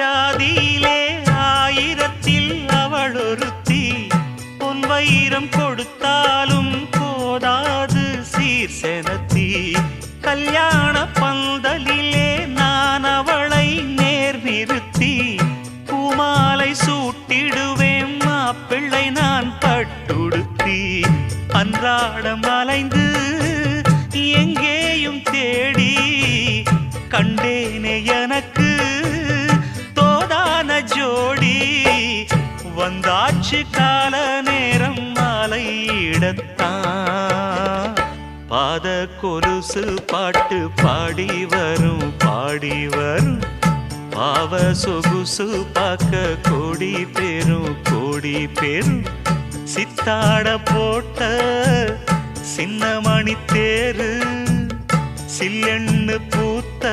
ஜாதியிலே ஆயிரத்தில் அவள் ஒருத்தி பொன் வைரம் கொடுத்தாலும் போதாது சீர் செனத்தி கல்யாண பந்தலிலே நான் அவளை நேர் நிறுத்தி பூமாலை சூட்டிடுவேன் மாப்பிள்ளை நான் பட்டுடுத்தி அன்றாடம் அலைந்து எங்கேயும் தேடி கண்டேனே எனக்கு தோதான ஜோடி வந்தாச்சு கால நேரம் மாலையிடத்தான் பாத கொலுசு பாட்டு பாடி வரும் பாவ சொகுசு பார்க்க கோடி பேரும் சித்தாட போட்ட சின்ன மணி தேரு சில்லெண்ணு பூத்த